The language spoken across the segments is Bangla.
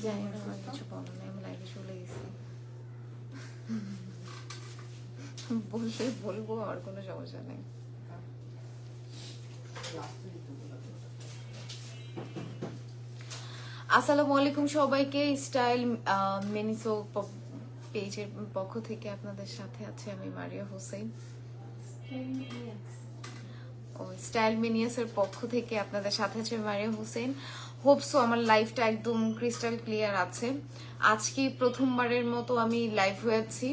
জানি না, আমার কিছু বলো না, আমি লাইভে চলে গেছি। বললে বলবো, আর কোনো সমস্যা নেই। আসসালামু আলাইকুম সবাইকে। স্টাইল মিনিসো পেজের পক্ষ থেকে আপনাদের সাথে আছে আমি মারিয়া হোসেন। ও স্টাইল মিনিয়াসের পক্ষ থেকে আপনাদের সাথে আছে মারিয়া হোসেন। হোপসো আমার লাইফটা একদম ক্রিস্টাল ক্লিয়ার আছে। আজকে প্রথমবারের মতো আমি লাইভ হয়েছি।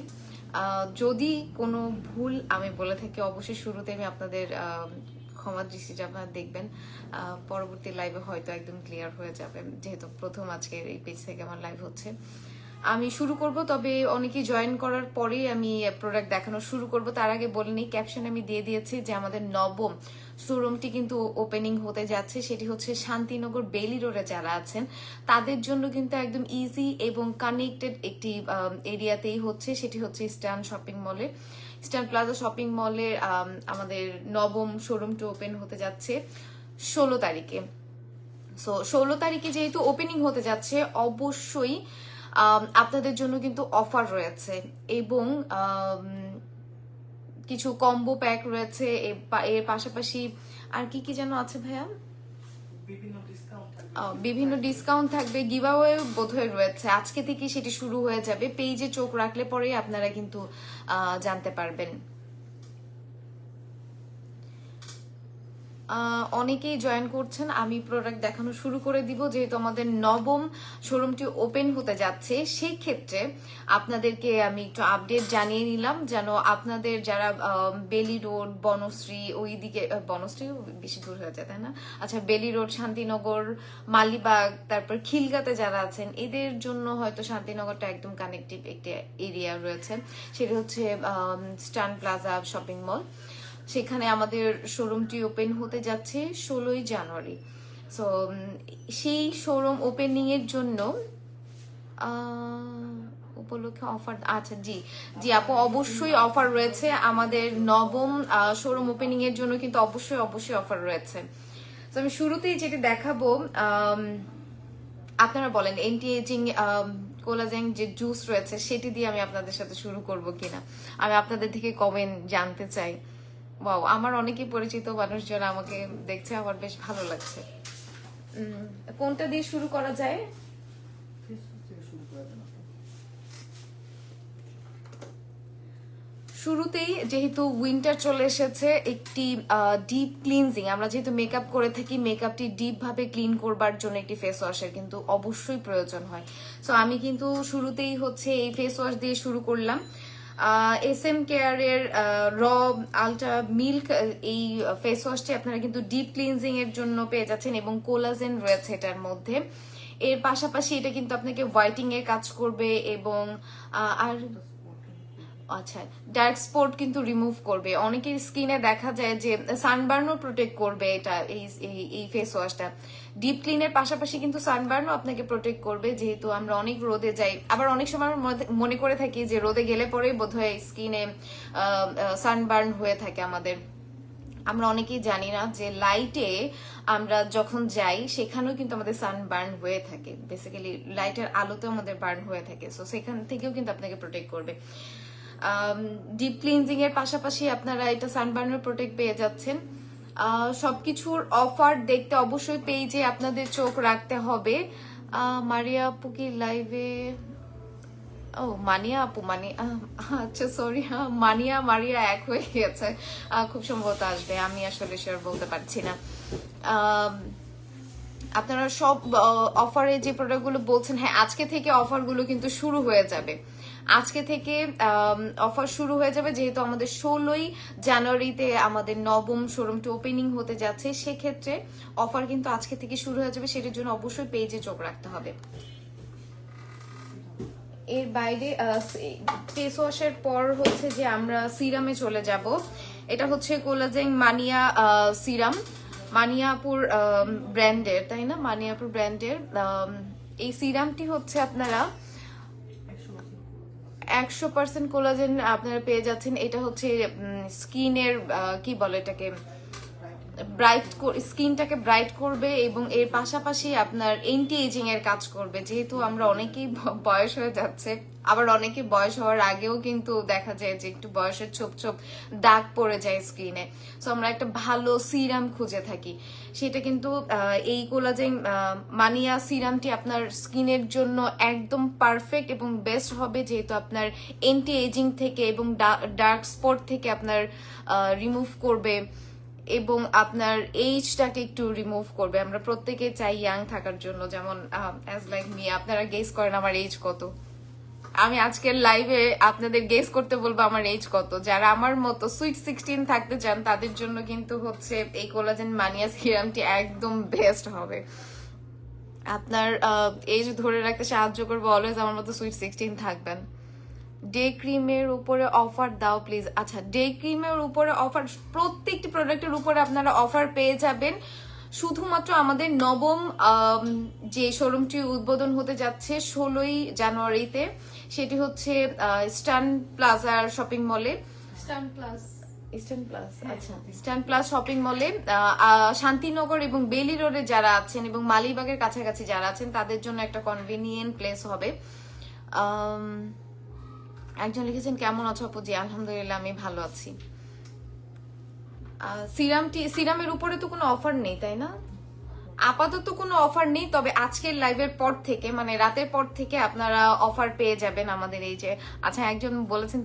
যদি কোনো ভুল আমি বলে থাকি অবশ্যই শুরুতে আমি আপনাদের ক্ষমা দৃষ্টিটা আপনারা দেখবেন। পরবর্তী লাইভে হয়তো একদম ক্লিয়ার হয়ে যাবে, যেহেতু প্রথম আজকের এই পেজ থেকে আমার লাইভ হচ্ছে। আমি শুরু করব, তবে অনেকেই জয়েন করার পরেই আমি প্রোডাক্ট দেখানো শুরু করব। তার আগে বলে নিই, ক্যাপশন আমি দিয়ে দিয়েছি যে আমাদের নবম শোরুমটি কিন্তু ওপেনিং হতে যাচ্ছে। সেটি হচ্ছে শান্তিনগর বেলি রোডে যারা আছেন তাদের জন্য কিন্তু একদম ইজি এবং কানেক্টেড একটি এরিয়াতেই হচ্ছে। সেটি হচ্ছে ইস্টার্ন শপিং মলে, ইস্টার্ন প্লাজা শপিং মলে আমাদের নবম শোরুমটি ওপেন হতে যাচ্ছে 16 তারিখে। সো 16 তারিখে যেহেতু ওপেনিং হতে যাচ্ছে, অবশ্যই আপনাদের জন্য কিন্তু অফার রয়েছে এবং কিছু কম্বো প্যাক রয়েছে। এর পাশাপাশি আর কি কি যেন আছে ভাইয়া, বিভিন্ন ডিসকাউন্ট থাকবে, গিভঅ্যাওয়ে বোধহয় রয়েছে। আজকে থেকে সেটি শুরু হয়ে যাবে। পেজে চোখ রাখলে পরেই আপনারা কিন্তু জানতে পারবেন। অনেকেই জয়েন করছেন, আমি প্রোডাক্ট দেখানো শুরু করে দিব। যেহেতু আমাদের নবম শোরুমটি ওপেন হতে যাচ্ছে, সেই ক্ষেত্রে আপনাদেরকে আমি একটু আপডেট জানিয়ে নিলাম, যেন আপনাদের যারা বেলি রোড, বনশ্রী, ওইদিকে বনশ্রী বেশি দূর হয়ে যায় তাই না, আচ্ছা বেলি রোড, শান্তিনগর, মালিবাগ, তারপর খিলগাতে যারা আছেন, এদের জন্য হয়তো শান্তিনগরটা একদম কানেক্টিভ একটি এরিয়া রয়েছে। সেটা হচ্ছে স্টার্ন প্লাজা শপিং মল। সেখানে আমাদের শোরুমটি ওপেন হতে যাচ্ছে 16ই জানুয়ারি। সো সেই শোরুম ওপেনিং এর জন্য উপলক্ষে অফার, আচ্ছা জি জি আপু, অবশ্যই অফার রয়েছে। আমাদের নবম শোরুম ওপেনিং এর জন্য কিন্তু অবশ্যই অবশ্যই অফার রয়েছে। তো আমি শুরুতেই যেটি দেখাবো, আপনারা বলেন এন্টি এজিং কোলাজেন যে জুস রয়েছে সেটি দিয়ে আমি আপনাদের সাথে শুরু করব কিনা, আমি আপনাদের থেকে কমেন্ট জানতে চাই। ওয়াও, আমার অনেকেই পরিচিত মানুষজন আমাকে দেখছে, আমার বেশ ভালো লাগছে। কোনটা দিয়ে শুরু করা যায়? শুরুতেই যেহেতু উইন্টার চলে এসেছে, একটি ডিপ ক্লিনজিং, আমরা যেহেতু মেকআপ করে থাকি, মেকআপটি ডিপ ভাবে ক্লিন করবার জন্য একটি ফেস ওয়াশের কিন্তু অবশ্যই প্রয়োজন হয়। সো আমি কিন্তু শুরুতেই হচ্ছে এই ফেস ওয়াশ দিয়ে শুরু করলাম। SM কেয়ারের র আলট্রা মিল্ক এই ফেস ওয়াশটি আপনারা কিন্তু ডিপ ক্লিনজিং এর জন্য পেয়ে যাচ্ছেন এবং কোলাজেন রয়েছে এটার মধ্যে। এর পাশাপাশি এটা কিন্তু আপনাকে হোয়াইটিং এর কাজ করবে এবং আর আচ্ছা ডার্ক স্পট কিন্তু রিমুভ করবে। অনেকের স্কিনে দেখা যায় যে সানবার্নও প্রোটেক্ট করবে এটা, এই ফেস ওয়াশটা ডিপ ক্লিনের পাশাপাশি কিন্তু সানবার্নও আপনাকে প্রোটেক্ট করবে। যেহেতু আমরা অনেক রোদে যাই, আবার অনেক সময় মনে করে থাকি যে রোদে গেলে পরেই বোধহয় স্কিনে সানবার্ন হয়ে থাকে আমাদের। আমরা অনেকেই জানি না যে লাইটে আমরা যখন যাই সেখানেও কিন্তু আমাদের সানবার্ন হয়ে থাকে। বেসিক্যালি লাইটের আলোতেও আমাদের বার্ন হয়ে থাকে। সো সেখান থেকেও কিন্তু আপনাকে প্রোটেক্ট করবে। ডিপ ক্লিনজিং এর পাশাপাশি আপনারা এটা সানবার্নের প্রোটেক্ট পেয়ে যাচ্ছেন। সবকিছুর অফার দেখতে অবশ্যই পেজে আপনাদের চোখ রাখতে হবে। মারিয়া আপু কি লাইভে? ও মানিয়া আপু, আচ্ছা সরি, মানিয়া মারিয়া এক হয়ে গেছে, খুব সম্ভবত আসবে, আমি আসলে শিওর বলতে পারছি না। আপনারা সব অফারে যে প্রোডাক্টগুলো বলছেন, হ্যাঁ আজকে থেকে অফারগুলো কিন্তু শুরু হয়ে যাবে। আজকে থেকে অফার শুরু হয়ে যাবে, যেহেতু আমাদের 16ই জানুয়ারিতে আমাদের নবম শোরুমটি ওপেনিং হতে যাচ্ছে। সেক্ষেত্রে অফার কিন্তু আজকে থেকে শুরু হয়ে যাবে, সেটার জন্য অবশ্যই পেজে চোখ রাখতে হবে। এর বাইরে ফেস ওয়াশের পর হচ্ছে যে আমরা সিরামে চলে যাব। এটা হচ্ছে কোলাজেন মানিয়া সিরাম, মানিয়াপুর ব্র্যান্ডের, তাই না, মানিয়াপুর ব্র্যান্ডের এই সিরামটি হচ্ছে আপনারা 100% কোলাজেন আপনারা পেয়ে যাচ্ছেন। এটা হচ্ছে স্কিনের কি বলে এটাকে, ব্রাইট স্কিনটাকে ব্রাইট করবে এবং এর পাশাপাশি আপনার এন্টি এজিং এর কাজ করবে। যেহেতু আমরা অনেকেই বয়স হয়ে যাচ্ছে, আবার অনেকে বয়স হওয়ার আগেও কিন্তু দেখা যায় যে একটু বয়সের ছোপ ছোপ দাগ পড়ে যায় স্কিনে। সো আমরা একটা ভালো সিরাম খুঁজে থাকি, সেটা কিন্তু এই কোলাজেন মানিয়া সিরামটি আপনার স্কিনের জন্য একদম পারফেক্ট এবং বেস্ট হবে, যেহেতু আপনার এন্টি এজিং থেকে এবং ডার্ক স্পট থেকে আপনার রিমুভ করবে এবং আপনার এইজটাকে একটু রিমুভ করবে। আমরা প্রত্যেকে চাই ইয়াং থাকার জন্য, যেমন অ্যাজ লাইক মি। আপনারা গেস করেন আমার এজ কত। আমি আজকের লাইভে আপনাদের গেস করতে বলবো আমার এজ কত। যারা আমার মতো সুইট 16 থাকতে চান তাদের জন্য কিন্তু হচ্ছে এই কোলাজেন মানিয়া সিরামটি একদম বেস্ট হবে। আপনার এজ ধরে রাখতে সাহায্য করবে, অলওয়েজ আমার মতো সুইট 16 থাকবেন। ডে ক্রিমের উপরে অফার দাও প্লিজ। আচ্ছা, ডে ক্রিমের উপরে অফার, প্রত্যেকটি প্রোডাক্টের উপরে আপনারা অফার পেয়ে যাবেন। শুধুমাত্র আমাদের নবম যে শোরুমটি উদ্বোধন হতে যাচ্ছে 16ই জানুয়ারিতে, সেটি হচ্ছে স্টান প্লাজার শপিং মলে, স্টান প্লাস আচ্ছা স্টান প্লাস শপিং মলে শান্তিনগর এবং বেলি রোডে যারা আছেন এবং মালিবাগের কাছাকাছি যারা আছেন তাদের জন্য একটা কনভিনিয়েন্ট প্লেস হবে। একজন লিখেছেন কেমন আছো আপু? জি আলহামদুলিল্লাহ আমি ভালো আছি। সিরামের উপরে তো কোনো অফার নেই তাই না? আপাতত কোনো অফার নেই, তবে আজকের লাইভের পর থেকে মানে রাতের পর থেকে আপনারা অফার পেয়ে যাবেন আমাদের এই যে। আচ্ছা, একজন বলেছেন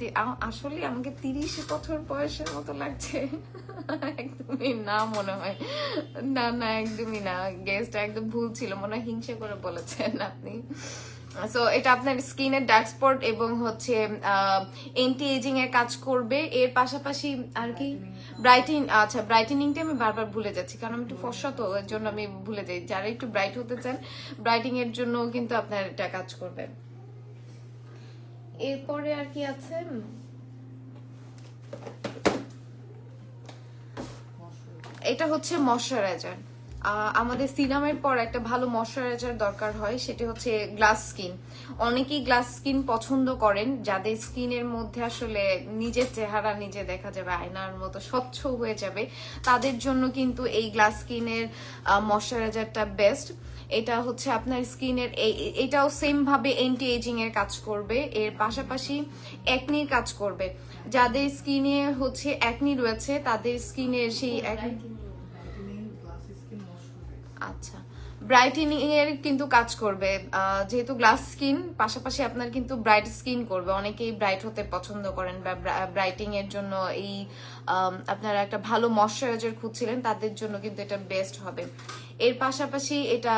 আসলে আমাকে 30 বছর বয়সের মতো লাগছে। একদমই না মনে হয়, না না একদমই না, গেস্টটা একদম ভুল ছিল, মনে হয় হিংসা করে বলেছেন আপনি। সো এটা আপনার স্কিনের ডার্ক স্পট এবং হচ্ছে এন্টি এজিং এর কাজ করবে। এর পাশাপাশি আর কি ব্রাইটেনিং, আচ্ছা ব্রাইটেনিংটা আমি বারবার ভুলে যাচ্ছি কারণ আমি একটু ফর্সা তো, এর জন্য আমি ভুলে যাই। যারা একটু ব্রাইট হতে চান ব্রাইটিং এর জন্য কিন্তু আপনার এটা কাজ করবে। এরপরে আর কি আছে, এটা হচ্ছে ময়শ্চারাইজার। আমাদের সিরামের পর একটা ভালো ময়শ্চারাইজার দরকার হয়, সেটি হচ্ছে গ্লাস স্কিন। অনেকেই গ্লাস স্কিন পছন্দ করেন, যাদের স্কিনের মধ্যে আসলে নিজের চেহারা নিজে দেখা যাবে, আয়নার মতো স্বচ্ছ হয়ে যাবে, তাদের জন্য কিন্তু এই গ্লাস স্কিনের ময়শ্চারাইজারটা বেস্ট। এটা হচ্ছে আপনার স্কিনের এটাও সেম ভাবে এন্টি এজিং এর কাজ করবে, এর পাশাপাশি একনির কাজ করবে। যাদের স্কিনে হচ্ছে একনি রয়েছে তাদের স্কিনের সেই আচ্ছা ব্রাইটেনিং এর কিন্তু কাজ করবে। যেহেতু গ্লাস স্কিন পাশাপাশি আপনার কিন্তু ব্রাইট স্কিন করবে। অনেকেই ব্রাইট হতে পছন্দ করেন বা ব্রাইটিং এর জন্য এই আপনারা একটা ভালো ময়শ্চারাইজার খুঁজছিলেন, তাদের জন্য কিন্তু এটা বেস্ট হবে। এর পাশাপাশি এটা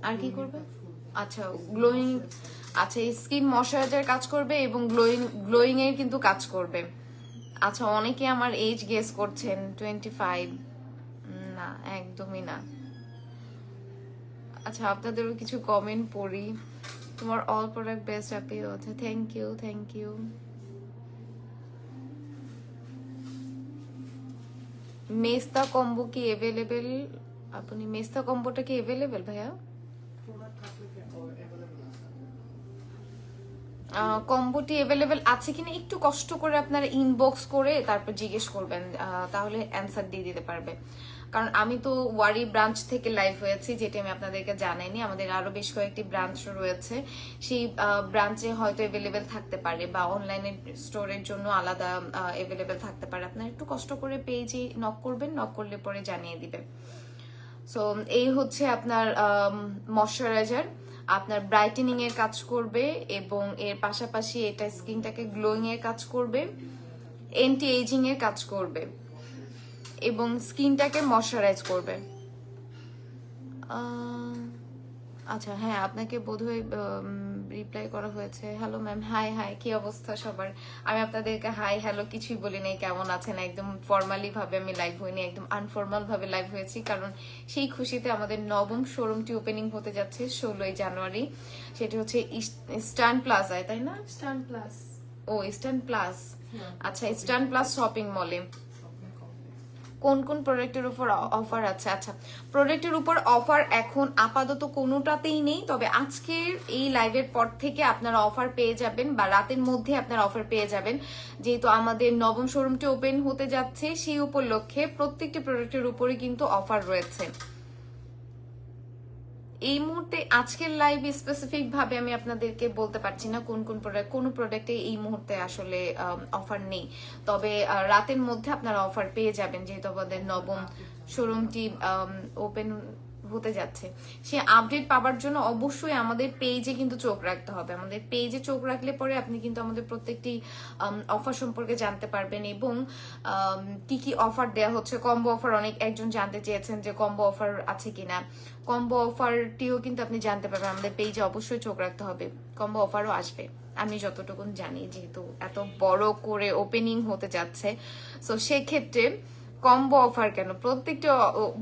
আর কি করবে, আচ্ছা গ্লোয়িং, আচ্ছা স্কিন ময়শ্চারাইজার কাজ করবে এবং গ্লোয়িং এর কিন্তু কাজ করবে। আচ্ছা, অনেকে আমার এজ গেস করছেন 25, না একদমই না। আচ্ছা, আপনাদেরও কিছু কমেন্ট পড়ি। তোমার অল প্রোডাক্ট বেস্ট আপি। আচ্ছা থ্যাংক ইউ, থ্যাংক ইউ। মেস্তা কম্বো কি এভেলেবেল? আপনি মেস্তা কম্বোটা কি এভেলেবেল ভাইয়া? কম্বোটি এভেলেবেল আছে কিনা একটু কষ্ট করে আপনারা ইনবক্স করে তারপর জিজ্ঞেস করবেন, তাহলে অ্যান্সার দিয়ে দিতে পারবে। কারণ আমি তো ওয়ারি ব্রাঞ্চ থেকে লাইভ হয়েছি, যেটা আমি আপনাদেরকে জানাইনি। আমাদের আরো বেশ কয়েকটি ব্রাঞ্চ রয়েছে, সেই ব্রাঞ্চে হয়তো এভেলেবেল থাকতে পারে বা অনলাইনের স্টোরের জন্য আলাদা এভেলেবেল থাকতে পারে। আপনারা একটু কষ্ট করে পেজে নক করবেন, নক করলে পরে জানিয়ে দিবে। সো এই হচ্ছে আপনার ময়শ্চারাইজার, আপনার ব্রাইটেনিং এর কাজ করবে এবং এর পাশাপাশি এটা স্কিনটাকে গ্লোয়িং এর কাজ করবে, এন্টি এজিং এর কাজ করবে এবং স্কিনটাকে ময়শ্চারাইজ করবে। আচ্ছা হ্যাঁ, আপনাকে বোধহয় রিপ্লাই করা হয়েছে। হ্যালো ম্যাম, হাই হাই, কি অবস্থা সবার? আমি আপনাদেরকে হাই হ্যালো কিছুই বলি নাই, কেমন আছেন? একদম ফর্মালি ভাবে আমি লাইভ হইনি, একদম আনফর্মাল ভাবে লাইভ হয়েছি, কারণ সেই খুশিতে আমাদের নবম শোরুমটি ওপেনিং হতে যাচ্ছে 16ই জানুয়ারি। সেটি হচ্ছে ইস্টার্ন প্লাজায়, তাই না? স্টান প্লাস, ও ইস্টার্ন প্লাস, আচ্ছা ইস্টার্ন প্লাস শপিং মলে। কোন কোন প্রোডাক্টের উপর অফার আছে? আচ্ছা, প্রোডাক্টের উপর অফার এখন আপাতত কোনোটাতেই নেই, তবে আজকের এই লাইভের পর থেকে আপনারা অফার পেয়ে যাবেন, বা রাতের মধ্যে আপনারা অফার পেয়ে যাবেন, যেহেতু আমাদের নবম শোরুমটি ওপেন হতে যাচ্ছে, সেই উপলক্ষে প্রত্যেকটি প্রোডাক্টের উপরে কিন্তু অফার রয়েছে। এই মুহূর্তে আজকের লাইভ স্পেসিফিক ভাবে আমি আপনাদেরকে বলতে পারছি না কোন কোন প্রোডাক্ট, কোন প্রোডাক্টে এই মুহূর্তে আসলে অফার নেই, তবে রাতের মধ্যে আপনারা অফার পেয়ে যাবেন, যেহেতু আমাদের নবম শোরুমটি ওপেন হতে যাচ্ছে। সে আপডেট পাওয়ার জন্য অবশ্যই আমাদের পেজে কিন্তু চোখ রাখতে হবে। আমাদের পেজে চোখ রাখলে পরে আপনি কিন্তু আমাদের প্রত্যেকটি অফার সম্পর্কে জানতে পারবেন, এবং কি কি অফার দেওয়া হচ্ছে। কম্বো অফার অনেক একজন জানতে চেয়েছেন যে কম্বো অফার আছে কিনা, কম্বো অফারটিও কিন্তু আপনি জানতে পারবেন। আমাদের পেজে অবশ্যই চোখ রাখতে হবে, কম্বো অফারও আসবে আমি যতটুকু জানি, যেহেতু এত বড় করে ওপেনিং হতে যাচ্ছে। সো সেক্ষেত্রে কম্বো অফার কেন, প্রত্যেকটা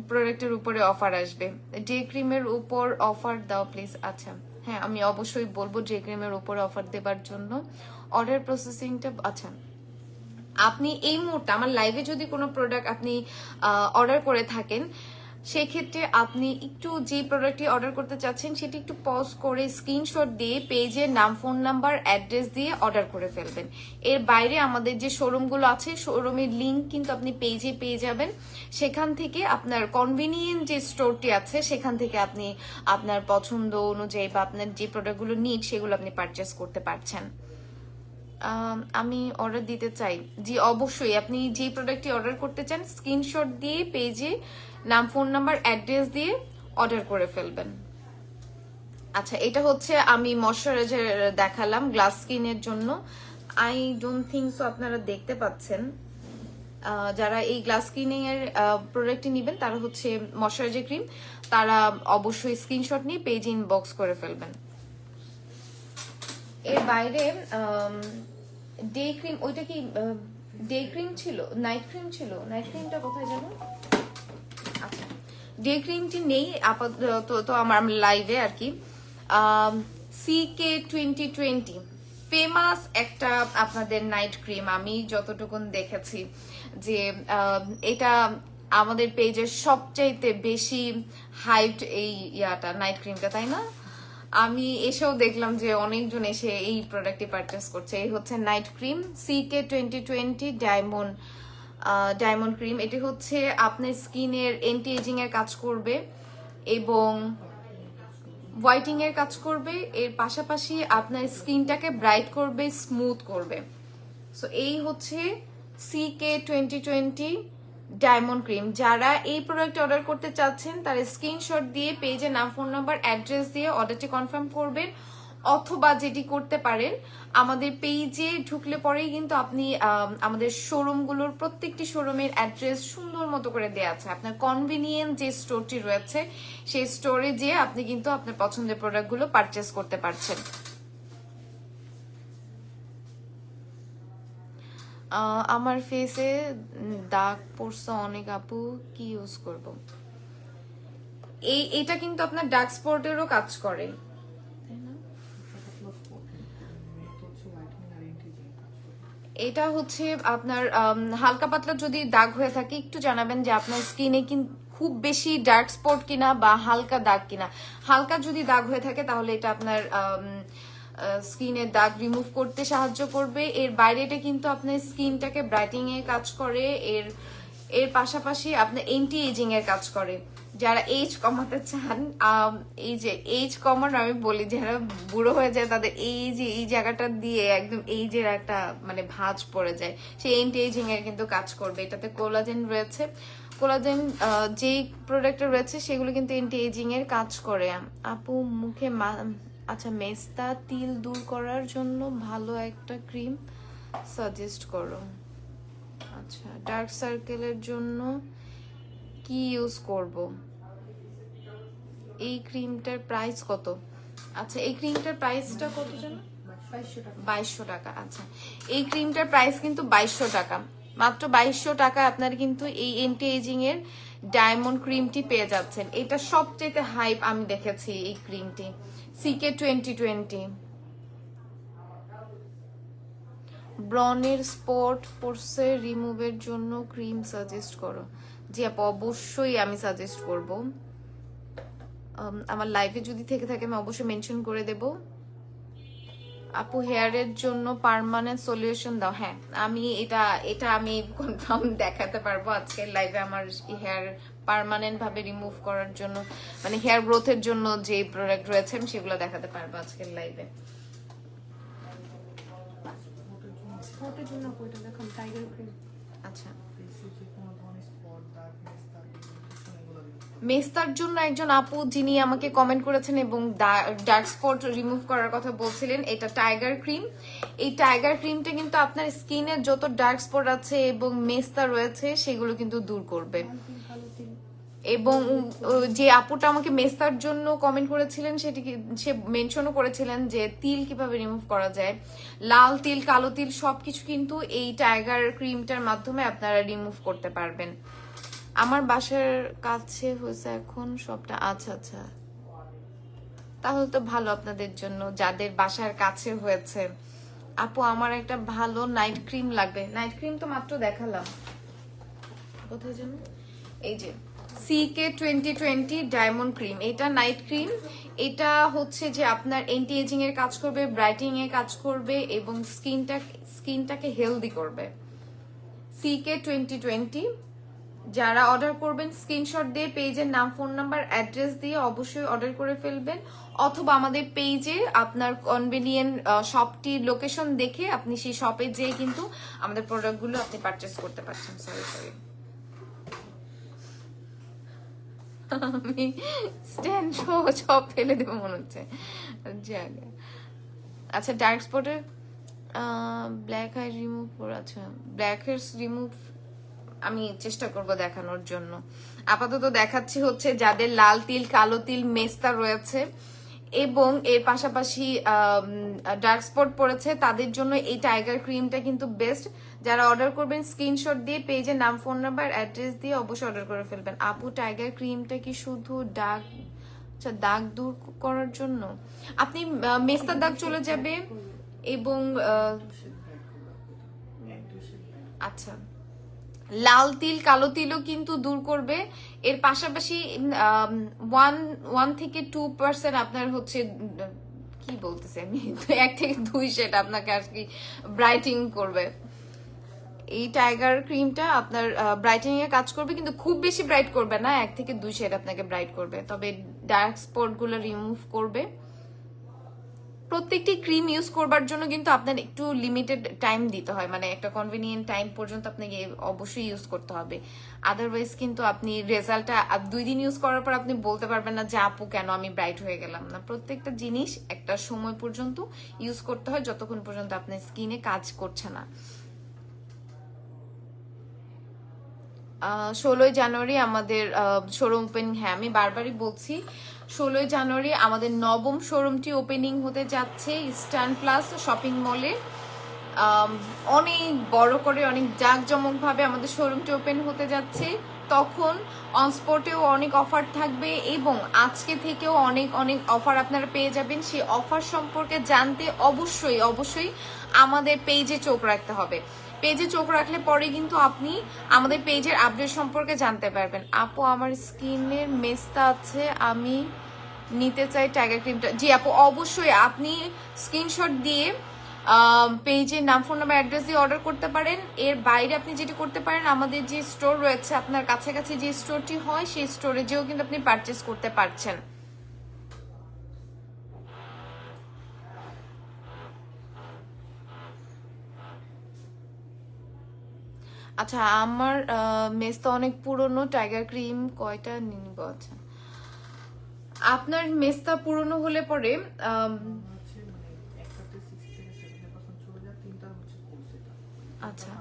প্রোডাক্টের উপরে অফার আসবে। ডে ক্রিমের উপর অফার দাও প্লিজ। আচ্ছা হ্যাঁ, আমি অবশ্যই বলবো ডে ক্রিমের উপরে অফার দেবার জন্য। অর্ডার প্রসেসিংটা, আচ্ছা আপনি এই মুহূর্তে আমার লাইভে যদি কোনো প্রোডাক্ট আপনি অর্ডার করে থাকেন, সেক্ষেত্রে আপনি একটু যে প্রোডাক্টটি অর্ডার করতে চাচ্ছেন সেটি একটু পজ করে স্ক্রিনশট দিয়ে পেজের নাম, ফোন নাম্বার, অ্যাড্রেস দিয়ে অর্ডার করে ফেলবেন। এর বাইরে আমাদের যে শোরুমগুলো আছে, শোরুমের লিঙ্ক কিন্তু আপনি পেজে পেয়ে যাবেন। সেখান থেকে আপনার কনভিনিয়েন্ট যে স্টোরটি আছে সেখান থেকে আপনি আপনার পছন্দ অনুযায়ী বা আপনার যে প্রোডাক্টগুলো নিড সেগুলো আপনি পারচেস করতে পারছেন। আমি অর্ডার দিতে চাই, জি অবশ্যই। আপনি যে প্রোডাক্টটি অর্ডার করতে চান স্ক্রিনশট দিয়ে পেজে নাম, ফোন নাম্বার, অ্যাড্রেস দিয়ে অর্ডার করে ফেলবেন। আচ্ছা, এটা হচ্ছে আমি ময়শ্চারাইজার দেখালাম গ্লাস স্কিনের জন্য। আই ডোন্ট থিঙ্ক সো আপনারা দেখতে পাচ্ছেন। যারা এই গ্লাস স্কিনিং এর প্রোডাক্টটি নেবেন তারা হচ্ছে ময়শ্চারাইজার ক্রিম, তারা অবশ্যই স্ক্রিনশট নিয়ে পেজে ইনবক্স করে ফেলবেন। এর বাইরে ডে ক্রিম, ওইটা কি ডে ক্রিম ছিল, নাইট ক্রিম ছিল, নাইট ক্রিমটা কোথায় যাবো? আচ্ছা, ডে ক্রিমটি নেই আপাতত তো আমার লাইভে আর কি। CK2020 ফেমাস একটা আপনাদের নাইট ক্রিম, আমি যতটুকুন দেখেছি যে এটা আমাদের পেজের সবচাইতে বেশি হাইপড এই ইয়াটা, নাইট ক্রিমটা, তাই না? আমি এসেও দেখলাম যে অনেকজন এসে এই প্রোডাক্টটি পারচেস করছে। এই হচ্ছে night cream CK2020 diamond cream. এটি হচ্ছে আপনার স্কিনের এন্টি এজিং এর কাজ করবে এবং হোয়াইটিং এর কাজ করবে, এর পাশাপাশি আপনার স্কিনটাকে ব্রাইট করবে, স্মুথ করবে। সো এই হচ্ছে CK2020 ডায়মন্ড ক্রিম। যারা এই প্রোডাক্ট অর্ডার করতে চাচ্ছেন তারা স্ক্রিনশট দিয়ে পেজে নাম, ফোন নাম্বার, অ্যাড্রেস দিয়ে অর্ডারটি কনফার্ম করবেন, অথবা যেটি করতে পারেন আমাদের পেজে ঢুকলে পরেই কিন্তু আপনি আমাদের শোরুমগুলোর প্রত্যেকটি শোরুমের অ্যাড্রেস সুন্দর মতো করে দেওয়া আছে। আপনার কনভিনিয়েন্ট যে স্টোরটি রয়েছে সেই স্টোরে যেয়ে আপনি কিন্তু আপনার পছন্দের প্রোডাক্টগুলো পারচেস করতে পারছেন। আমার ফেসে দাগ পড়ছে অনেক আপু, কি ইউজ করব? এটা কিন্তু আপনার ডার্ক স্পটেরও কাজ করে, এটা হচ্ছে আপনার হালকা পাতলা যদি দাগ হয়ে থাকে একটু জানাবেন যে আপনার স্কিনে কিন্তু খুব বেশি ডার্ক স্পট কিনা বা হালকা দাগ কিনা। হালকা যদি দাগ হয়ে থাকে তাহলে এটা আপনার স্কিনের দাগ রিমুভ করতে সাহায্য করবে। এর বাইরে এটা কিন্তু আপনার স্কিনটাকে ব্রাইটিং এর কাজ করে, এর পাশাপাশি আপনার এন্টি এজিং এর কাজ করে। যারা এজ কমাতে চান, এই যে এজ কমান আমি বলি, যারা বুড়ো হয়ে যায় তাদের এই জায়গাটা দিয়ে একদম এইজের একটা মানে ভাঁজ পড়ে যায়, সেই এন্টি এজিং এর কিন্তু কাজ করবে। এটাতে কোলাজেন রয়েছে, কোলাজেন যেই প্রোডাক্ট রয়েছে সেগুলো কিন্তু এন্টি এজিং এর কাজ করে। আপু মুখে আচ্ছা মেস্তা তিল দূর করার জন্য ভালো একটা ক্রিম সাজেস্ট করো। আচ্ছা, ডার্ক সার্কেলের জন্য কি ইউজ করব? এই ক্রিমটার প্রাইস কত? আচ্ছা, এই ক্রিমটার প্রাইসটা কত জানো? 2200 টাকা। আচ্ছা, এই ক্রিমটার প্রাইস কিন্তু 2200 টাকা, মাত্র 2200 টাকা আপনার কিন্তু এই এন্টি এজিং এর ডায়মন্ড ক্রিমটি পেয়ে যাচ্ছেন। এটা সবচেয়ে হাইপ আমি দেখেছি এই ক্রিমটি, CK2020। ব্রনের স্পট পড়ছে রিমুভের জন্য ক্রিম সাজেস্ট করো। জি আপু অবশ্যই আমি সাজেস্ট করব। আমার লাইফে যদি থেকে থাকে আমি অবশ্যই মেনশন করে দেব। আপু হেয়ারের জন্য পার্মানেন্ট সলিউশন দাও। হ্যাঁ আমি এটা এটা আমি কনফার্ম দেখাতে পারবো আজকের লাইভে। আমার হেয়ার পার্মানেন্ট ভাবে রিমুভ করার জন্য মানে হেয়ার গ্রোথের জন্য যে প্রোডাক্ট রয়েছে আমি সেগুলো দেখাতে পারবো আজকের লাইভে। স্পটের জন্য কোইটা দেখাম টাইগার ক্রিম। আচ্ছা ফেসে যে কোনো ধরনের স্পট দাগ মেস্তা এগুলো মেস্তার জন্য একজন আপু যিনি আমাকে কমেন্ট করেছেন এবং ডার্ক স্পট রিমুভ করার কথা বলছিলেন, এটা টাইগার ক্রিম। এই টাইগার ক্রিমটা কিন্তু আপনার স্কিনে যত ডার্ক স্পট আছে এবং মেস্তা রয়েছে সেগুলো কিন্তু দূর করবে। এবং যে আপুটা আমাকে মেস্তার জন্য কমেন্ট করেছিলেন সে মেনশনও করেছিলেন যে তিল কিভাবে রিমুভ করা যায়, লাল তিল কালো তিল সবকিছু কিন্তু এই টাইগার ক্রিমটার মাধ্যমে আপনারা রিমুভ করতে পারবেন। আমার বাসার কাছে হয়েছে এখন সবটা। আচ্ছা আচ্ছা তাহলে তো ভালো আপনাদের জন্য যাদের বাসার কাছে হয়েছে। আপু আমার একটা ভালো নাইট ক্রিম লাগবে। নাইট ক্রিম তো মাত্র দেখালাম, কোথায় যেন এই যে CK2020 ডায়মন্ড ক্রিম, এটা নাইট ক্রিম। এটা হচ্ছে যে আপনার এন্টি এজিং এর কাজ করবে, ব্রাইটিং এর কাজ করবে এবং স্কিনটাকে হেলদি করবে। CK2020 যারা অর্ডার করবেন স্ক্রিনশট দিয়ে পেজের নাম ফোন নাম্বার অ্যাড্রেস দিয়ে অবশ্যই অর্ডার করে ফেলবেন, অথবা আমাদের পেজে আপনার কনভিনিয়েন্ট শপটির লোকেশন দেখে আপনি সেই শপে যেয়ে কিন্তু আমাদের প্রোডাক্টগুলো আপনি পারচেস করতে পারছেন। সরি আমি স্ট্যান্ড সব ফেলে দেবো মনে হচ্ছে। আচ্ছা ডার্ক স্পটের ব্ল্যাক হাই রিমুভ করে, আচ্ছা ব্ল্যাক হেয়ারস রিমুভ আমি চেষ্টা করব দেখানোর জন্য। আপাতত দেখাচ্ছি হচ্ছে যাদের লাল তিল কালো তিল মেস্তা রয়েছে এবং এর পাশাপাশি ডার্ক স্পট পড়েছে তাদের জন্য এই টাইগার ক্রিমটা কিন্তু বেস্ট। যারা অর্ডার করবেন স্ক্রিনশট দিয়ে পেজে নাম ফোন নাম্বার অ্যাড্রেস দিয়ে অবশ্যই অর্ডার করে ফেলবেন। আপু টাইগার ক্রিমটা কি শুধু দাগ, আচ্ছা দাগ দূর করার জন্য? আপনি মেস্তার দাগ চলে যাবে এবং আচ্ছা লাল তিল কালো তিলও কিন্তু দূর করবে। এর পাশাপাশি 1 থেকে 2% আপনার হচ্ছে কি বলতেছে আমি 1 থেকে 2 শেড আপনাকে আর কি ব্রাইটিং করবে। এই টাইগার ক্রিমটা আপনার ব্রাইটিং এর কাজ করবে কিন্তু খুব বেশি ব্রাইট করবে না, 1 থেকে 2 শেড আপনাকে ব্রাইট করবে, তবে ডার্ক স্পট গুলো রিমুভ করবে। প্রত্যেকটি ক্রিম ইউজ করবার জন্য কিন্তু আপনার একটু লিমিটেড টাইম দিতে হয়, মানে একটা কনভিনিয়েন্ট টাইম পর্যন্ত আপনাকে অবশ্যই ইউজ করতে হবে। আদারওয়াইজ কিন্তু আপনি রেজাল্টটা 2 দিন ইউজ করার পর আপনি বলতে পারবেন না যে আপু কেন আমি ব্রাইট হয়ে গেলাম না। প্রত্যেকটা জিনিস একটা সময় পর্যন্ত ইউজ করতে হয় যতক্ষণ পর্যন্ত আপনার স্কিনে কাজ করছে না। 16ই জানুয়ারি আমাদের শোরুম ওপেনিং। হ্যাঁ আমি বারবারই বলছি 16ই জানুয়ারি আমাদের নবম শোরুমটি ওপেনিং হতে যাচ্ছে ইস্টার্ন প্লাস শপিং মলে। অনেক বড় করে অনেক জাঁকজমক ভাবে আমাদের শোরুমটি ওপেন হতে যাচ্ছে। তখন অনস্পটেও অনেক অফার থাকবে এবং আজকে থেকেও অনেক অনেক অফার আপনারা পেয়ে যাবেন। সেই অফার সম্পর্কে জানতে অবশ্যই আমাদের পেজে চোখ রাখতে হবে। পেজে চোখ রাখলে পরে কিন্তু আপনি আমাদের পেজের আপডেট সম্পর্কে জানতে পারবেন। আপু আমার স্কিনের মেস্তা আছে, আমি নিতে চাই টাইগার ক্রিমটা। জি আপু অবশ্যই আপনি স্ক্রিনশট দিয়ে পেজের নাম ফোন নাম্বার অ্যাড্রেস দিয়ে অর্ডার করতে পারেন। এর বাইরে আপনি যেটি করতে পারেন আমাদের যে স্টোর রয়েছে আপনার কাছাকাছি যে স্টোরটি হয় সেই স্টোরে যেও কিন্তু আপনি পারচেস করতে পারছেন। আচ্ছা আমার মেস্তা অনেক পুরনো, টাইগার ক্রিম কয়টা নিব? আচ্ছা আপনার মেস্তা পুরনো হলে পরে আচ্ছা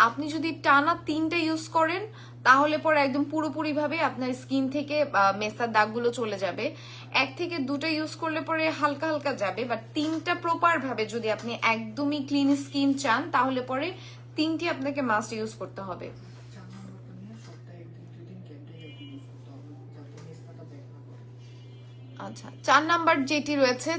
আপনি যদি টানা 3টা ইউজ করেন তাহলে পরে একদম পুরোপুরি ভাবে আপনার স্কিন থেকে মেস্তার দাগগুলো চলে যাবে। 1 থেকে 2টা ইউজ করলে পরে হালকা হালকা যাবে, বাট 3টা প্রপার ভাবে যদি আপনি একদমই ক্লিন স্কিন চান তাহলে পরে 3টি আপনাকে মাস্ট ইউজ করতে হবে। আচ্ছা 4 নাম্বার যেটি রয়েছে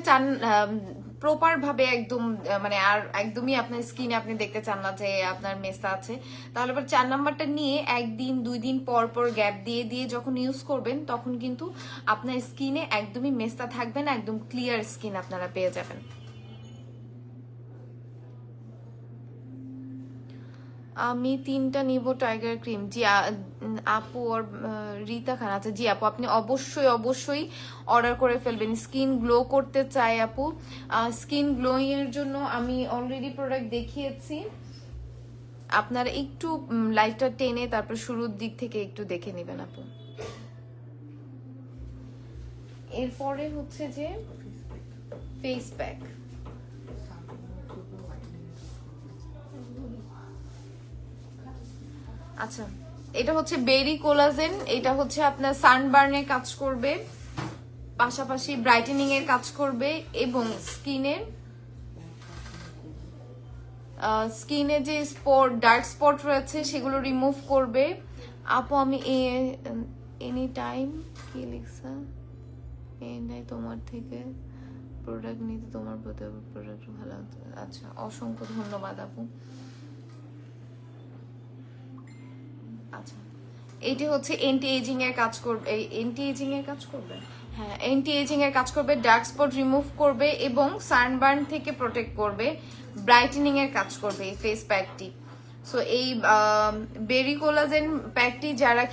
প্রপার ভাবে একদম মানে আর একদমই আপনার স্কিনে আপনি দেখতে চান না যে আপনার মেসা আছে, তাহলে আবার 4 নাম্বারটা নিয়ে 1 দিন 2 দিন পর পর গ্যাপ দিয়ে দিয়ে যখন ইউজ করবেন তখন কিন্তু আপনার স্কিনে একদমই মেসা থাকবে না, একদম ক্লিয়ার স্কিন আপনারা পেয়ে যাবেন। আমি 3টা নিব টাইগার ক্রিম। জি আপু আর রিতা খান, আচ্ছা জি আপু আপনি অবশ্যই অবশ্যই অর্ডার করে ফেলবেন। স্কিন গ্লো করতে চাই আপু, স্কিন গ্লোয়িং এর জন্য আমি অলরেডি প্রোডাক্ট দেখিয়েছি, আপনারা একটু লাইটটা টেনে তারপর শুরুর দিক থেকে একটু দেখে নেবেন আপু। এরপরে হচ্ছে যে ফেস প্যাক। আচ্ছা এটা হচ্ছে বেরি কোলাজেন, এটা হচ্ছে আপনার সানবার্নে কাজ করবে, পাশাপাশি ব্রাইটেনিং এর কাজ করবে এবং স্কিনে যে স্পট ডার্ক স্পট রয়েছে সেগুলো রিমুভ করবে। আপু আমি এনি টাইম কি লিখছা, তোমার থেকে প্রোডাক্ট নিতে তোমার প্রতি প্রোডাক্ট ভালো হতো। আচ্ছা অসংখ্য ধন্যবাদ আপু। আচ্ছা এটি হচ্ছে এন্টি এজিং এর কাজ করবে, এন্টি এজিং এর কাজ করবে, হ্যাঁ এন্টি এজিং এর কাজ করবে, ডার্ক স্পট রিমুভ করবে এবং সানবার্ন থেকে প্রোটেক্ট করবে, ব্রাইটেনিং এর কাজ করবে এই ফেস প্যাকটি। সো এই বেরি কোলাজেন প্যাকটি যারা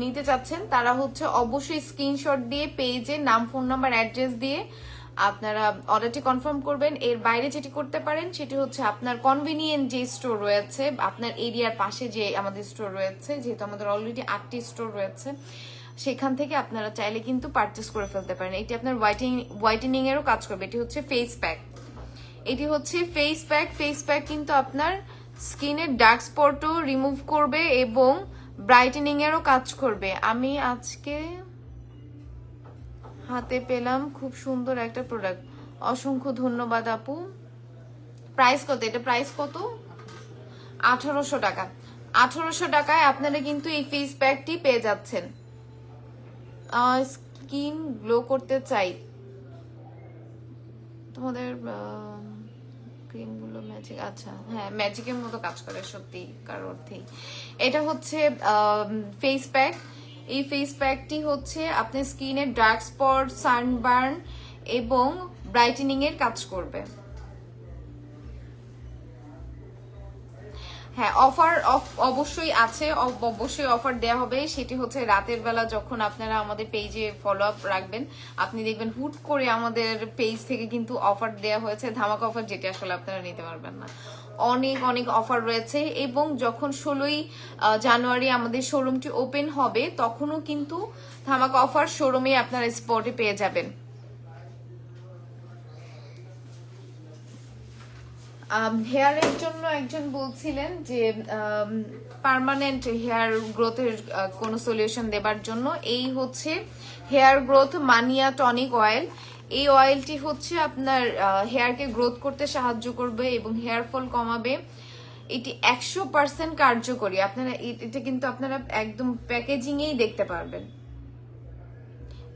নিতে চাচ্ছেন তারা হচ্ছে অবশ্যই স্ক্রিনশট দিয়ে পেজে নাম ফোন নাম্বার অ্যাড্রেস দিয়ে আপনারা অর্ডারটি কনফার্ম করবেন। এর বাইরে যেটি করতে পারেন সেটি হচ্ছে আপনার কনভিনিয়েন্ট যে স্টোর রয়েছে আপনার এরিয়ার পাশে যে আমাদের স্টোর রয়েছে, যেহেতু আমাদের অলরেডি 8টি স্টোর রয়েছে, সেখান থেকে আপনারা চাইলে কিন্তু পারচেস করে ফেলতে পারেন। এটি আপনার হোয়াইটেনিং এরও কাজ করবে। এটি হচ্ছে ফেস প্যাক, এটি হচ্ছে ফেস প্যাক। ফেস প্যাক কিন্তু আপনার স্কিনের ডার্ক স্পটও রিমুভ করবে এবং ব্রাইটেনিং এরও কাজ করবে। আমি আজকে হাতে পেলাম খুব সুন্দর একটা প্রোডাক্ট, অসংখ্য ধন্যবাদ আপু। প্রাইস কত এটা? প্রাইস কত? 1800 টাকা। 1800 টাকায় আপনারা কিন্তু এই ফেস প্যাকটি পেয়ে যাচ্ছেন। স্কিন গ্লো করতে চাই, তোমাদের ক্রিমগুলো ম্যাজিক, আচ্ছা হ্যাঁ ম্যাজিকের মতো কাজ করে সত্যি কার অর্থেই। এটা হচ্ছে ফেস প্যাক। এই ফেস প্যাকটি হচ্ছে আপনার স্কিনের ডার্ক স্পট, সানবার্ন এবং ব্রাইটেনিং এর কাজ করবে। হ্যাঁ অফার অবশ্যই আছে, অবশ্যই অফার দেওয়া হবে। সেটি হচ্ছে রাতের বেলা যখন আপনারা আমাদের পেজে ফলো আপ রাখবেন, আপনি দেখবেন হুট করে আমাদের পেজ থেকে কিন্তু অফার দেওয়া হয়েছে, ধামাকা অফার, যেটি আসলে আপনারা নিতে পারবেন না। অনেক অনেক অফার রয়েছে এবং যখন 16ই জানুয়ারি আমাদের শোরুমটি ওপেন হবে তখনও কিন্তু ধামাকা অফার শোরুমে আপনারা স্পটে পেয়ে যাবেন। হেয়ারের জন্য একজন বলছিলেন যে পার্মানেন্ট হেয়ার গ্রোথের কোনো সলিউশন দেবার জন্য, এই হচ্ছে হেয়ার গ্রোথ মানিয়া টনিক অয়েল। এই অয়েলটি হচ্ছে আপনার হেয়ারকে গ্রোথ করতে সাহায্য করবে এবং হেয়ার ফল কমাবে। এটি 100% কার্যকরী। আপনারা এটা কিন্তু আপনারা একদম প্যাকেজিংয়েই দেখতে পারবেন,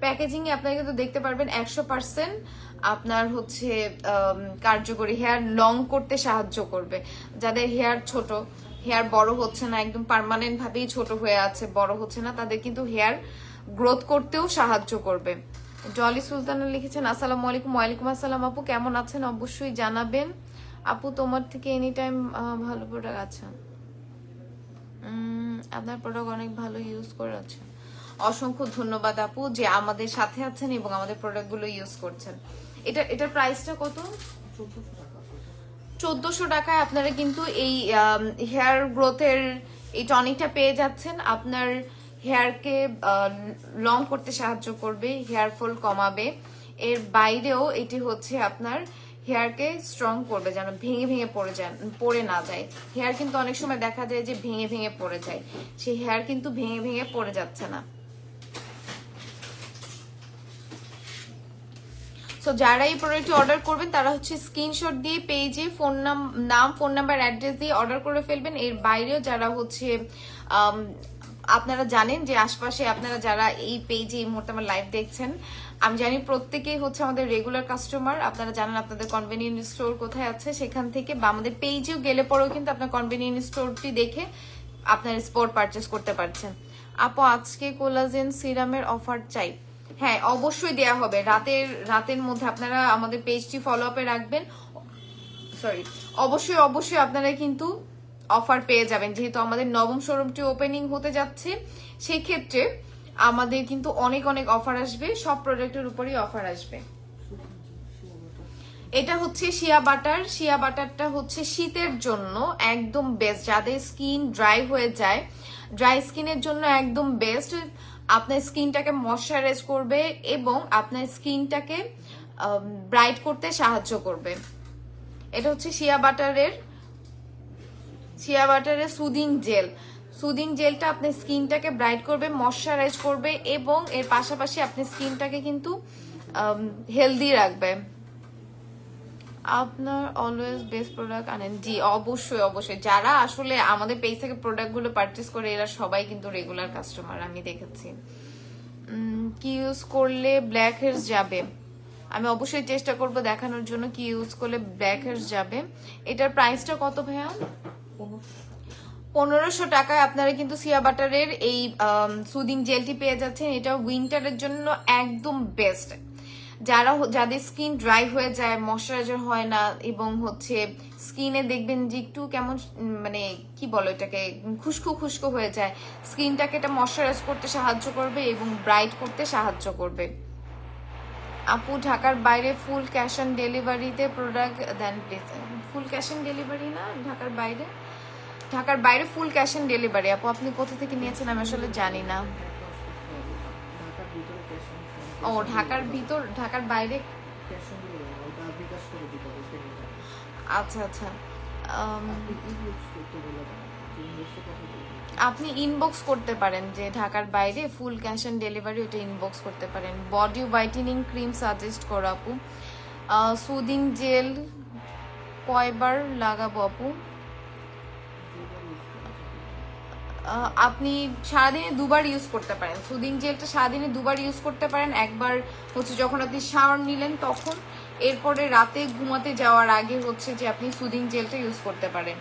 প্যাকেজিং এ আপনারা কিন্তু দেখতে পারবেন 100% আপনার হচ্ছে কার্যকরী, হেয়ার লং করতে সাহায্য করবে। যাদের হেয়ার ছোট, হেয়ার বড় হচ্ছে না, একদম পার্মানেন্ট ভাবেই ছোট হয়ে আছে, বড় হচ্ছে না, তাদের কিন্তু হেয়ার গ্রোথ করতেও সাহায্য করবে। জলি সুলতানা লিখেছেন আসসালামু আলাইকুম। ওয়ালাইকুম আসসালাম আপু, কেমন আছেন অবশ্যই জানাবেন। আপু তোমার থেকে এনি টাইম ভালো প্রোডাক্ট আছে, আপনার প্রোডাক্ট অনেক ভালো ইউজ করে আছে। অসংখ্য ধন্যবাদ আপু যে আমাদের সাথে আছেন এবং আমাদের প্রোডাক্টগুলো ইউজ করছেন। এটার প্রাইসটা কত? 1400 টাকায় আপনারা কিন্তু এই হেয়ার গ্রোথের এই টনিকটা পেয়ে যাচ্ছেন। আপনার হেয়ারকে লং করতে সাহায্য করবে, হেয়ার ফল কমাবে। এর বাইরেও এটি হচ্ছে আপনার হেয়ারকে স্ট্রং করবে, যেন ভেঙে ভেঙে পড়ে না যায়। হেয়ার কিন্তু অনেক সময় দেখা যায় যে ভেঙে ভেঙে পড়ে যায়, সেই হেয়ার কিন্তু ভেঙে ভেঙে পড়ে যাচ্ছে না। সো যারা এই প্রোডাক্টটি অর্ডার করবেন তারা হচ্ছে স্ক্রিনশট দিয়ে পেজে নাম ফোন নাম্বার অ্যাড্রেস দিয়ে অর্ডার করে ফেলবেন। এর বাইরেও যারা হচ্ছে আপনারা জানেন যে আশপাশে আপনারা যারা এই পেজে এই মুহূর্তে আমার লাইভ দেখছেন, আমি জানি প্রত্যেকেই হচ্ছে আমাদের রেগুলার কাস্টমার। আপনারা জানেন আপনাদের কনভেনিয়েন্ট স্টোর কোথায় আছে, সেখান থেকে বা আমাদের পেজেও গেলে পরেও কিন্তু আপনার কনভেনিয়েন্ট স্টোরটি দেখে আপনার স্পট পারচেস করতে পারছেন। আপু আজকে কোলাজেন সিরামের অফার চাই। হ্যাঁ, অবশ্যই দেয়া হবে। রাতের মধ্যে আপনারা আমাদের পেজটি ফলো আপে রাখবেন। সরি, অবশ্যই আপনারা কিন্তু অফার পেয়ে যাবেন, যেহেতু আমাদের নবম শোরুমটি ওপেনিং হতে যাচ্ছে। সেই ক্ষেত্রে আমাদের কিন্তু অনেক অফার আসবে, সব প্রোডাক্টের উপরই অফার আসবে। এটা হচ্ছে শিয়া বাটার। শিয়া বাটারটা হচ্ছে শীতের জন্য একদম বেস্ট, যাদের স্কিন ড্রাই হয়ে যায়, ড্রাই স্কিনের জন্য একদম বেস্ট। আপনার স্কিনটাকে ময়শ্চারাইজ করবে এবং আপনার স্কিনটাকে ব্রাইট করতে সাহায্য করবে। এটা হচ্ছে শিয়া বাটারের সুদিং জেল। সুদিং জেলটা আপনার স্কিনটাকে ব্রাইট করবে, ময়শ্চারাইজ করবে এবং এর পাশাপাশি আপনার স্কিনটাকে কিন্তু হেলদি রাখবে। আপনার অলওয়েজ বেস্ট প্রোডাক্ট আনেন। জি, অবশ্যই যারা আসলে আমাদের পেজ থেকে প্রোডাক্টগুলো পারচেস করে এরা সবাই কিন্তু রেগুলার কাস্টমার, আমি দেখেছি। কি ইউজ করলে ব্ল্যাক হেয়ারস যাবে? আমি অবশ্যই চেষ্টা করব দেখানোর জন্য কি ইউজ করলে ব্ল্যাক হেয়ারস যাবে। এটার প্রাইসটা কত ভাইয়া? 1500 টাকায় আপনারা কিন্তু সিয়া বাটারের এই সুদিং জেলটি পেয়ে যাচ্ছেন। এটা উইন্টারের জন্য একদম বেস্ট। যাদের স্কিন ড্রাই হয়ে যায়, ময়শ্চারাইজার হয় না এবং হচ্ছে স্কিনে দেখবেন যে একটু কেমন মানে কি বলো এটাকে, খুশকো হয়ে যায়, স্কিনটাকে এটা ময়শ্চারাইজ করতে সাহায্য করবে এবং ব্রাইট করতে সাহায্য করবে। আপু ঢাকার বাইরে ফুল ক্যাশ অন ডেলিভারিতে প্রোডাক্ট দেন please. Full cash on delivery না, ঢাকার বাইরে ফুল ক্যাশ অন ডেলিভারি। আপু আপনি কোথা থেকে নিয়েছেন আমি আসলে জানি না। ও ঢাকার বাইরে। আচ্ছা আপনি ইনবক্স করতে পারেন যে ঢাকার বাইরে ফুল ক্যাশ অন ডেলিভারি, ওটা ইনবক্স করতে পারেন। বডি হোয়াইটেনিং ক্রিম সাজেস্ট করো আপু। সুদিং জেল কয়বার লাগাবো আপু? আপনি সারাদিনে দুবার ইউজ করতে পারেন। সুদিং জেলটা সারাদিনে দুবার ইউজ করতে পারেন। একবার হচ্ছে যখন আপনি শাওয়ার নিলেন তখন, এরপরে রাতে ঘুমাতে যাওয়ার আগে হচ্ছে যে আপনি সুদিং জেলটা ইউজ করতে পারেন।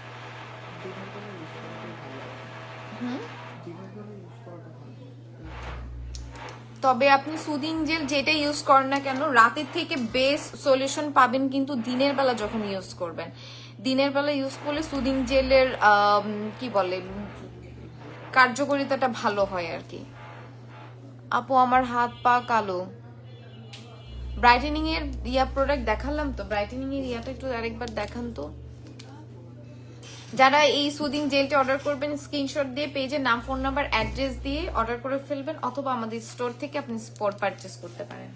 তবে আপনি সুদিং জেল যেটা ইউজ করেন না কেন, রাতের থেকে বেস্ট সলিউশন পাবেন কিন্তু দিনের বেলা যখন ইউজ করবেন। দিনের বেলা ইউজ করলে সুদিং জেলের কি বলে কার্যকারিতাটা ভালো হয় আর কি। আপু আমার হাত পা কালো, ব্রাইটেনিং এর প্রোডাক্ট দেখালাম তো, ব্রাইটেনিং এর ইয়াটা একটু আরেকবার দেখান তো। যারা এই সুদিং জেলটি অর্ডার করবেন স্ক্রিনশট দিয়ে পেজের নাম, ফোন নাম্বার, অ্যাড্রেস দিয়ে অর্ডার করে ফেলবেন, অথবা আমাদের স্টোর থেকে আপনি স্পট পারচেস করতে পারেন।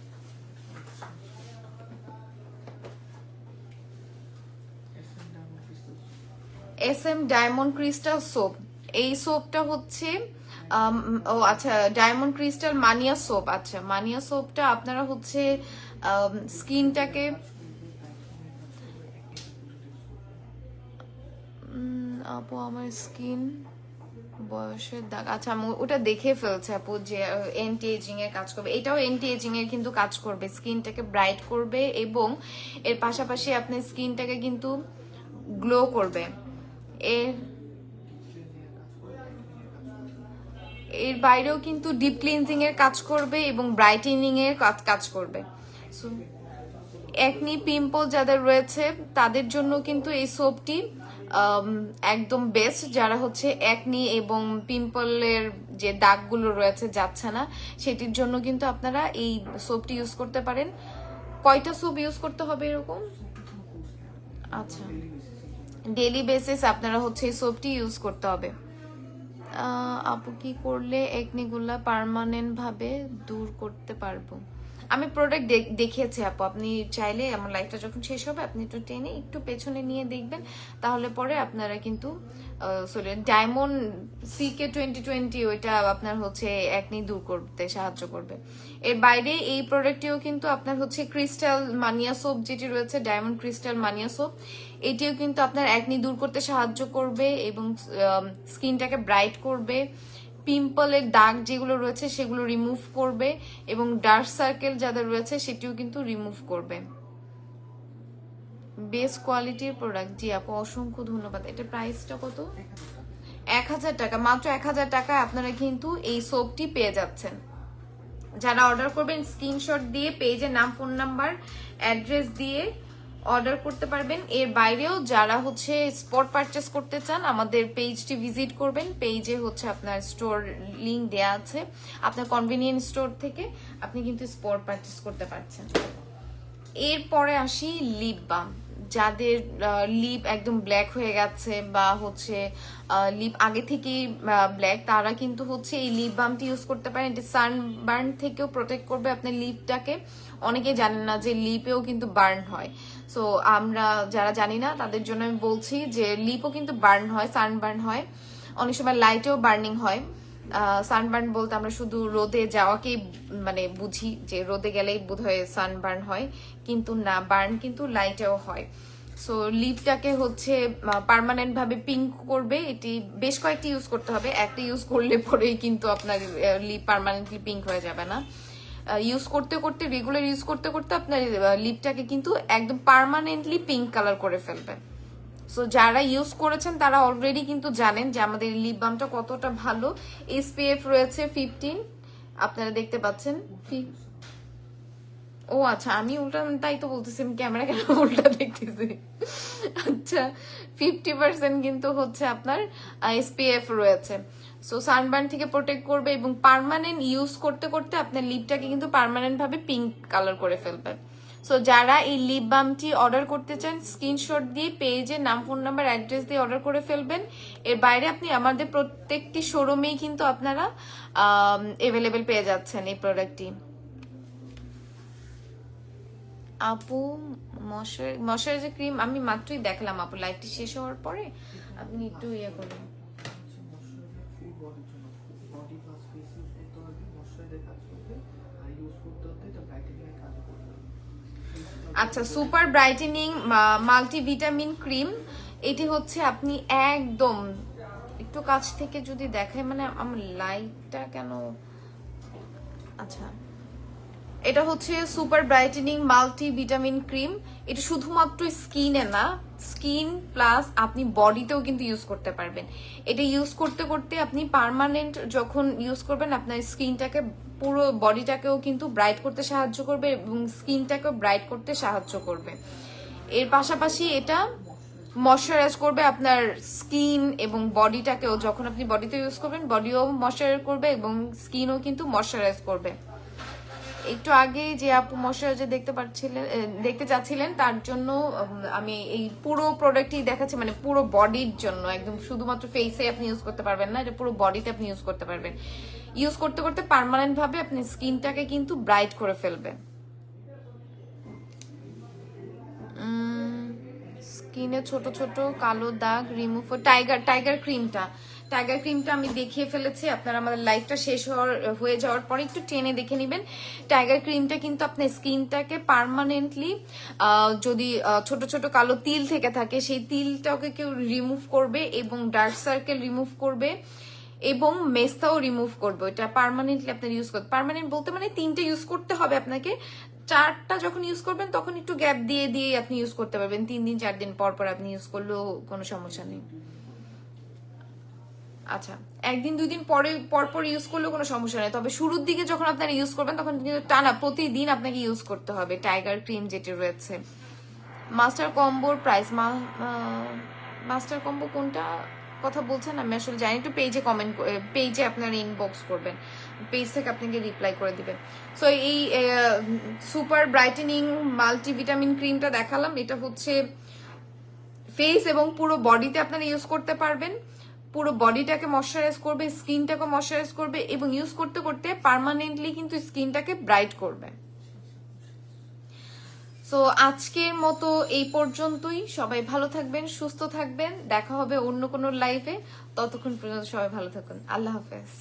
SM diamond crystal soap. এই সোপটা হচ্ছে ও আচ্ছা, ডায়মন্ড ক্রিস্টাল মানিয়া সোপ। আচ্ছা, মানিয়া সোপটা আপনারা হচ্ছে স্কিনটাকে আপু আমার স্কিন বয়সের দাগ, আচ্ছা আমি ওটা দেখে ফেলছে আপু যে এন্টি এজিং এর কাজ করবে। এটাও এন্টি এজিং এর কিন্তু কাজ করবে, স্কিনটাকে ব্রাইট করবে এবং এর পাশাপাশি আপনার স্কিনটাকে কিন্তু গ্লো করবে। এর বাইরেও কিন্তু ডিপ ক্লিনজিং এর কাজ করবে এবং ব্রাইটেনিং এর কাজ করবে। সো একনি পিম্পল যাদের রয়েছে তাদের জন্য কিন্তু এই সোপটি একদম বেস্ট। যারা হচ্ছে একনি এবং পিম্পলের যে দাগগুলো রয়েছে যাচ্ছে না, সেটির জন্য কিন্তু আপনারা এই সোপটি ইউজ করতে পারেন। কয়টা সোপ ইউজ করতে হবে এরকম? আচ্ছা, ডেইলি বেসিস আপনারা হচ্ছে এই সোপটি ইউজ করতে হবে। আপু কি করলে একনিগুলা পার্মানেন্ট ভাবে দূর করতে পারবো? আমি প্রোডাক্ট দেখিয়েছি আপু, আপনি চাইলে আমার লাইফটা যখন শেষ হবে আপনি একটু টেনে একটু পেছনে নিয়ে দেখবেন, তাহলে পরে আপনারা কিন্তু ডায়মন্ড CK 2020 ওইটা আপনার হচ্ছে একনি দূর করতে সাহায্য করবে। এর বাইরে এই প্রোডাক্টটিও কিন্তু আপনার হচ্ছে ক্রিস্টাল মানিয়া সোপ যেটি রয়েছে, ডায়মন্ড ক্রিস্টাল মানিয়া সোপ, এটিও কিন্তু আপনার একনি দূর করতে সাহায্য করবে এবং স্কিনটাকে ব্রাইট করবে, পিম্পলের দাগ যেগুলো রয়েছে সেগুলো রিমুভ করবে এবং ডার্ক সার্কেল যাদের রয়েছে সেটিও কিন্তু রিমুভ করবে। বেস্ট কোয়ালিটির প্রোডাক্ট। জি আপু অসংখ্য ধন্যবাদ। এটা প্রাইসটা কত? 1000 টাকা, মাত্র 1000 টাকায় আপনারা কিন্তু এই সোপটি পেয়ে যাচ্ছেন। যারা অর্ডার করবেন স্ক্রিনশট দিয়ে পেজের নাম, ফোন নাম্বার, অ্যাড্রেস দিয়ে অর্ডার করতে পারবেন। এর বাইরেও যারা হচ্ছে স্পট পারচেস করতে চান আমাদের পেজটি ভিজিট করবেন। পেজে হচ্ছে আপনার স্টোর লিংক দেয়া আছে, আপনার কনভিনিয়েন্স স্টোর থেকে আপনি কিন্তু স্পট পারচেস করতে পারছেন। এরপরে আসি লিপ বাম। যাদের লিপ একদম ব্ল্যাক হয়ে গেছে বা হচ্ছে লিপ আগে থেকেই ব্ল্যাক, তারা কিন্তু হচ্ছে এই লিপ বামটি ইউজ করতে পারেন। এটি সানবার্ন থেকেও প্রোটেক্ট করবে আপনার লিপটাকে। অনেকে জানেন না যে লিপেও কিন্তু বার্ন হয়। সো আমরা যারা জানি না তাদের জন্য আমি বলছি যে লিপও কিন্তু বার্ন হয়, সানবার্ন হয়, অনেক সময় লাইটেও বার্নিং হয়। সানবার্ন বলতে আমরা শুধু রোদে যাওয়াকেই মানে বুঝি যে রোদে গেলেই বোধহয় সানবার্ন হয়, কিন্তু না, বার্ন কিন্তু লাইটেও হয়। সো লিপটাকে হচ্ছে পার্মানেন্ট ভাবে পিঙ্ক করবে। এটি বেশ কয়েকটি ইউজ করতে হবে, একটা ইউজ করলে পরেই কিন্তু আপনার লিপ পার্মানেন্টলি পিঙ্ক হয়ে যাবে না। ইউজ করতে করতে, রেগুলার ইউজ করতে করতে আপনার লিপটাকে কিন্তু একদম পার্মানেন্টলি পিঙ্ক কালার করে ফেলবে। সো যারা ইউজ করেছেন তারা অলরেডি কিন্তু জানেন যে আমাদের লিপ বামটা কতটা ভালো। SPF রয়েছে 15, আপনারা দেখতে পাচ্ছেন। ও আচ্ছা, আমি উল্টা তাই তো বলতেছি, ক্যামেরা কেন উল্টা দেখতেছি। আচ্ছা 50% কিন্তু হচ্ছে আপনার SPF রয়েছে। সো সানবার্ন থেকে প্রোটেক্ট করবে এবং পার্মানেন্ট ইউজ করতে করতে আপনার লিপটাকে কিন্তু পার্মানেন্ট ভাবে পিঙ্ক কালার করে ফেলবে। সো যারা এই লিপ বামটি অর্ডার করতে চান স্ক্রিনশট দিয়ে পেজে নাম, ফোন নাম্বার, অ্যাড্রেস দিয়ে অর্ডার করে ফেলবেন। এর বাইরে আপনি আমাদের প্রত্যেকটি শোরুমেই কিন্তু আপনারা এভেলেবেল পেয়ে যাচ্ছেন এই প্রোডাক্টটি। আপু ময়শ্চারাইজার ক্রিম আমি মাত্রই দেখলাম আপু, লাইভটি শেষ হওয়ার পরে আপনি একটু ইয়ে করুন। ফুল বডির জন্য বডি প্লাস ফেস ইউজ করতে হবে, ময়শ্চারাইজার কাজ করবে আর ইউজ করতে হতে এটা ব্রাইটেনিং এর কাজ করবে। আচ্ছা সুপার ব্রাইটেনিং মাল্টিভিটামিন ক্রিম, এটি হচ্ছে আপনি একদম একটু কাছ থেকে যদি দেখাই, মানে আমার লাইটটা কেন, আচ্ছা এটা হচ্ছে সুপার ব্রাইটেনিং মাল্টিভিটামিন ক্রিম। এটা শুধুমাত্র স্কিনে না, স্কিন প্লাস আপনি বডিতেও কিন্তু ইউজ করতে পারবেন। এটা ইউজ করতে করতে আপনি পার্মানেন্ট যখন ইউজ করবেন আপনার স্কিনটাকে, পুরো বডিটাকেও কিন্তু ব্রাইট করতে সাহায্য করবে এবং স্কিনটাকেও ব্রাইট করতে সাহায্য করবে। এর পাশাপাশি এটা ময়শ্চারাইজ করবে আপনার স্কিন এবং বডিটাকেও। যখন আপনি বডিতে ইউজ করবেন বডিও ময়শ্চারাইজ করবে এবং স্কিনও কিন্তু ময়শ্চারাইজ করবে। একটু আগে যে আপু ময়শ্চারাইজার দেখতে চাচ্ছিলেন তার জন্য আমি এই পুরো প্রোডাক্টই দেখাচ্ছি, মানে পুরো বডির জন্য, একদম শুধুমাত্র ফেসে আপনি ইউজ করতে পারবেন না, এটা পুরো বডিতে আপনি ইউজ করতে পারবেন। ইউজ করতে করতে পার্মানেন্ট ভাবে আপনি স্কিনটাকে কিন্তু ব্রাইট করে ফেলবে। স্কিনে ছোট ছোট কালো দাগ রিমুভ, টাইগার ক্রিমটা আমি দেখিয়ে ফেলেছি। আপনারা আমাদের লাইফটা শেষ হয়ে যাওয়ার পরে একটু টেনে দেখে নেবেন। টাইগার ক্রিমটা কিন্তু আপনার স্কিনটাকে পার্মানেন্টলি, যদি ছোট ছোট কালো তিল থেকে থাকে সেই তিলটাকে কেউ রিমুভ করবে এবং ডার্ক সার্কেল রিমুভ করবে এবং মেস্তাও রিমুভ করবে। এটা পার্মানেন্টলি আপনার ইউজ করতে, পার্মানেন্ট বলতে মানে 3টে ইউজ করতে হবে আপনাকে। 4টা যখন ইউজ করবেন তখন একটু গ্যাপ দিয়ে দিয়ে আপনি ইউজ করতে পারবেন। 3 দিন 4 দিন পর পর আপনি ইউজ করলেও কোনো সমস্যা নেই। আচ্ছা 1 দিন 2 দিন পর ইউজ করলেও কোনো সমস্যা নেই, তবে শুরুর দিকে যখন আপনারা ইউজ করবেন তখন কিন্তু টানা প্রতিদিন আপনাকে ইউজ করতে হবে টাইগার ক্রিম যেটি রয়েছে। মাস্টার কম্বোর প্রাইস, মাস্টার কম্বো কোনটা কথা বলছেন আমি আসলে জানি, একটু পেজে আপনারা ইনবক্স করবেন, পেজ থেকে আপনাকে রিপ্লাই করে দিবেন। সো এই সুপার ব্রাইটেনিং মাল্টিভিটামিন ক্রিমটা দেখালাম, এটা হচ্ছে ফেস এবং পুরো বডিতে আপনারা ইউজ করতে পারবেন। পুরো বডিটাকে ময়শ্চারাইজ করবে, স্কিনটাকে ময়শ্চারাইজ করবে এবং ইউজ করতে করতে পার্মানেন্টলি কিন্তু স্কিনটাকে ব্রাইট করবে। সো আজকের মতো এই পর্যন্তই। সবাই ভালো থাকবেন, সুস্থ থাকবেন, দেখা হবে অন্য কোনো লাইভে। ততক্ষণ পর্যন্ত সবাই ভালো থাকুন। আল্লাহ হাফেজ।